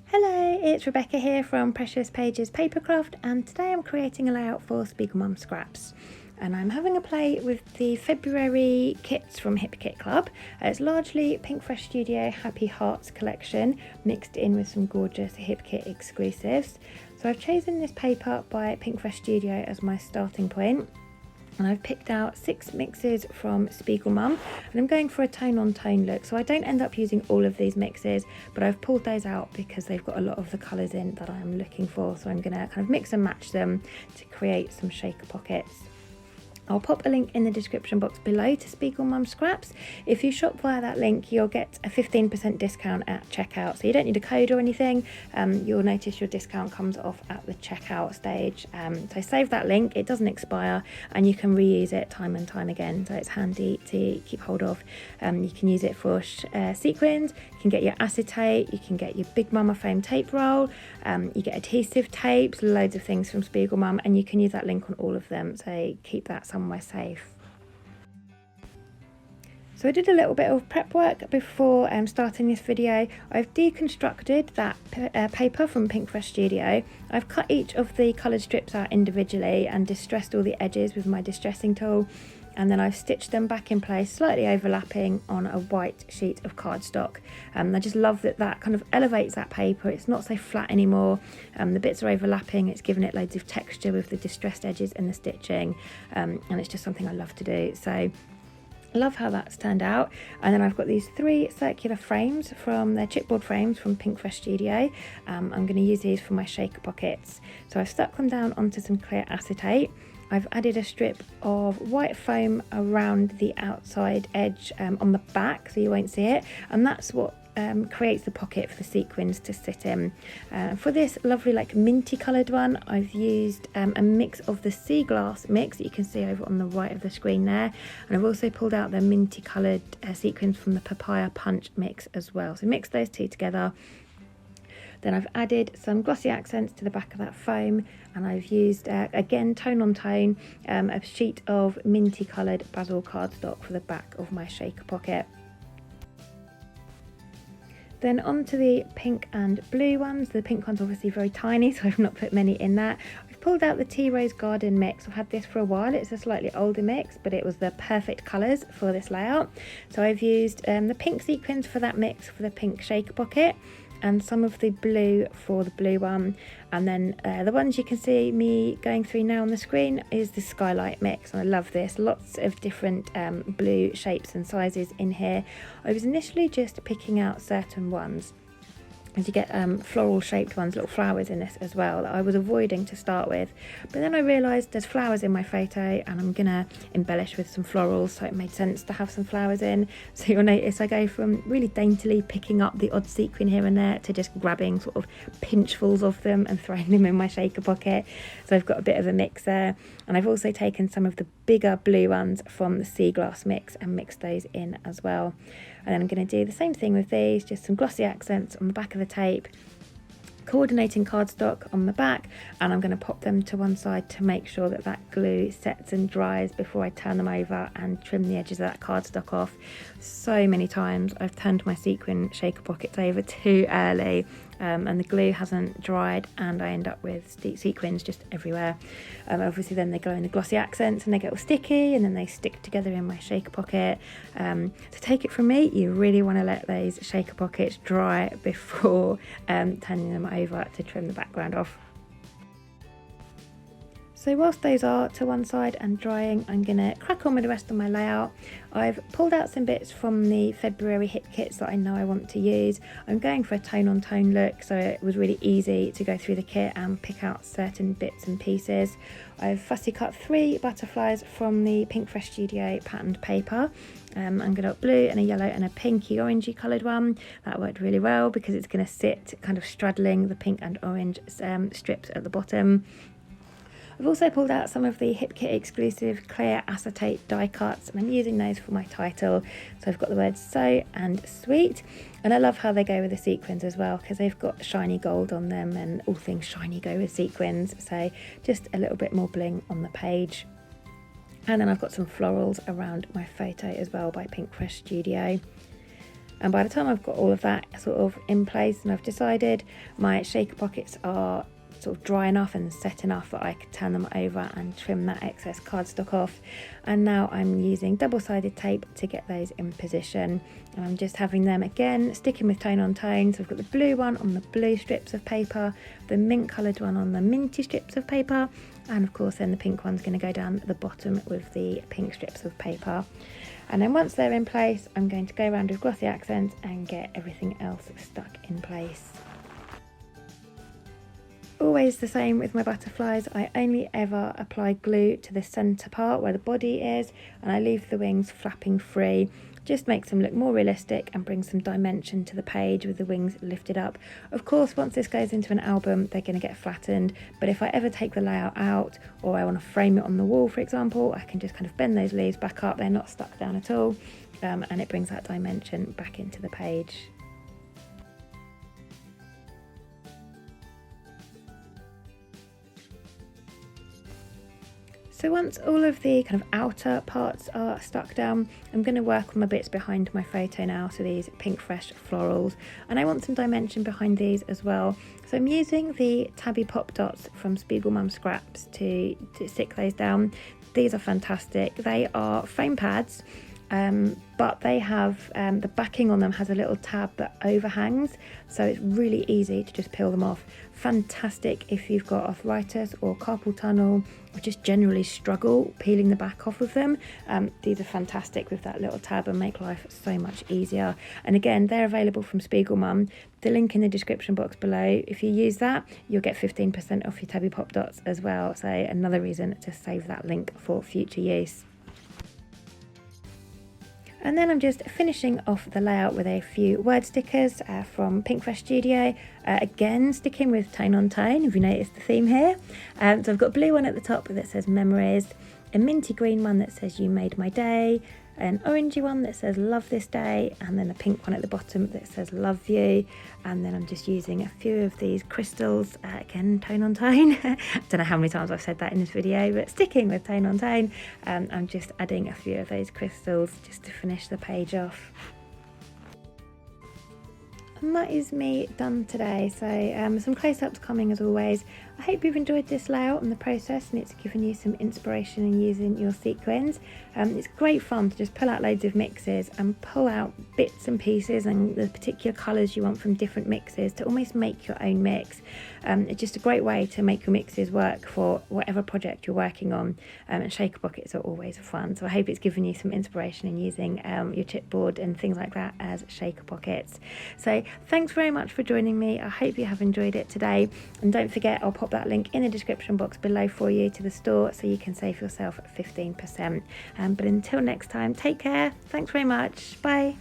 Hello, it's Rebecca here from Precious Pages Papercraft, and today I'm creating a layout for SpiegelMom Scraps. And I'm having a play with the February kits from Hip Kit Club. It's largely Pink Fresh Studio Happy Hearts collection mixed in with some gorgeous Hip Kit exclusives. So I've chosen this paper by Pink Fresh Studio as my starting point. And I've picked out 6 mixes from SpiegelMom, and I'm going for a tone-on-tone look, so I don't end up using all of these mixes, but I've pulled those out because they've got a lot of the colours in that I'm looking for, so I'm going to kind of mix and match them to create some shaker pockets. I'll pop a link in the description box below to SpiegelMom Scraps. If you shop via that link, you'll get a 15% discount at checkout. So you don't need a code or anything. You'll notice your discount comes off at the checkout stage. So save that link, it doesn't expire, and you can reuse it time and time again. So it's handy to keep hold of. You can use it for sequins, you can get your acetate, you can get your Big Mama foam tape roll, you get adhesive tapes, loads of things from SpiegelMom, and you can use that link on all of them. So keep that somewhere safe. So I did a little bit of prep work before starting this video. I've deconstructed that paper from Pink Fresh Studio. I've cut each of the coloured strips out individually and distressed all the edges with my distressing tool, and then I've stitched them back in place, slightly overlapping on a white sheet of cardstock. I just love that that kind of elevates that paper. It's not so flat anymore. The bits are overlapping. It's given it loads of texture with the distressed edges and the stitching, and it's just something I love to do. So I love how that's turned out. And then I've got these 3 circular frames from their chipboard frames from Pink Fresh Studio. I'm going to use these for my shaker pockets. So I've stuck them down onto some clear acetate. I've added a strip of white foam around the outside edge on the back so you won't see it, and that's what creates the pocket for the sequins to sit in. For this lovely like minty coloured one, I've used a mix of the sea glass mix that you can see over on the right of the screen there, and I've also pulled out the minty coloured sequins from the papaya punch mix as well. So mix those two together. Then I've added some glossy accents to the back of that foam, and I've used, again, tone on tone, a sheet of minty coloured basil cardstock for the back of my shaker pocket. Then onto the pink and blue ones. The pink one's obviously very tiny, so I've not put many in that. I've pulled out the Tea Rose Garden mix. I've had this for a while. It's a slightly older mix, but it was the perfect colours for this layout. So I've used the pink sequins for that mix for the pink shaker pocket, and some of the blue for the blue one, and then the ones you can see me going through now on the screen is the skylight mix, and I love this. Lots of different blue shapes and sizes in here. I was initially just picking out certain ones, as you get floral shaped ones, little flowers in this as well, that I was avoiding to start with, but then I realised there's flowers in my photo and I'm gonna embellish with some florals, so it made sense to have some flowers in. So you'll notice I go from really daintily picking up the odd sequin here and there to just grabbing sort of pinchfuls of them and throwing them in my shaker pocket. So I've got a bit of a mix there, and I've also taken some of the bigger blue ones from the sea glass mix and mixed those in as well. And then I'm going to do the same thing with these, just some glossy accents on the back of the tape, coordinating cardstock on the back, and I'm going to pop them to one side to make sure that that glue sets and dries before I turn them over and trim the edges of that cardstock off. So many times I've turned my sequin shaker pockets over too early, and the glue hasn't dried, and I end up with sequins just everywhere. Obviously then they go in the glossy accents and they get all sticky, and then they stick together in my shaker pocket. So take it from me, you really want to let those shaker pockets dry before turning them over to trim the background off. So whilst those are to one side and drying, I'm going to crack on with the rest of my layout. I've pulled out some bits from the February hit kits that I know I want to use. I'm going for a tone on tone look, so it was really easy to go through the kit and pick out certain bits and pieces. I've fussy cut 3 butterflies from the Pink Fresh Studio patterned paper. I'm going to have blue and a yellow and a pinky orangey coloured one. That worked really well because it's going to sit kind of straddling the pink and orange strips at the bottom. I've also pulled out some of the Hip Kit exclusive clear acetate die cuts, and I'm using those for my title. So I've got the words so and sweet, and I love how they go with the sequins as well, because they've got shiny gold on them, and all things shiny go with sequins, so just a little bit more bling on the page. And then I've got some florals around my photo as well by Pink Fresh Studio. And by the time I've got all of that sort of in place and I've decided my shaker pockets are sort of dry enough and set enough that I could turn them over and trim that excess cardstock off. And now I'm using double-sided tape to get those in position, and I'm just having them again sticking with tone on tone. So I've got the blue one on the blue strips of paper, the mint coloured one on the minty strips of paper, and of course then the pink one's going to go down at the bottom with the pink strips of paper. And then once they're in place, I'm going to go around with glossy accents and get everything else stuck in place. Always the same with my butterflies. I only ever apply glue to the centre part where the body is, and I leave the wings flapping free. Just makes them look more realistic and brings some dimension to the page with the wings lifted up. Of course, once this goes into an album, they're going to get flattened, but if I ever take the layout out or I want to frame it on the wall, for example, I can just kind of bend those leaves back up. They're not stuck down at all, and it brings that dimension back into the page. So once all of the kind of outer parts are stuck down, I'm going to work on the bits behind my photo now, so these pink fresh florals, and I want some dimension behind these as well. So I'm using the tabby pop dots from SpiegelMom Scraps to stick those down. These are fantastic. They are foam pads, but they have the backing on them has a little tab that overhangs, so it's really easy to just peel them off. Fantastic if you've got arthritis or carpal tunnel or just generally struggle peeling the back off of them. These are fantastic with that little tab and make life so much easier. And again, they're available from SpiegelMom. The link in the description box below. If you use that, you'll get 15% off your tabby pop dots as well, so another reason to save that link for future use. And then I'm just finishing off the layout with a few word stickers from Pink Fresh Studio. Again, sticking with tone on tone, if you noticed the theme here. So I've got a blue one at the top that says memories, a minty green one that says you made my day, an orangey one that says love this day, and then a pink one at the bottom that says love you. And then I'm just using a few of these crystals, again tone on tone. I don't know how many times I've said that in this video, but sticking with tone on tone, I'm just adding a few of those crystals just to finish the page off. And that is me done today. So some close-ups coming as always. I hope you've enjoyed this layout and the process, and it's given you some inspiration in using your sequins. It's great fun to just pull out loads of mixes and pull out bits and pieces and the particular colours you want from different mixes to almost make your own mix. It's just a great way to make your mixes work for whatever project you're working on, and shaker pockets are always fun. So I hope it's given you some inspiration in using your chipboard and things like that as shaker pockets. So thanks very much for joining me. I hope you have enjoyed it today, and don't forget, I'll pop that link in the description box below for you to the store so you can save yourself 15%. But until next time, take care. Thanks very much. Bye.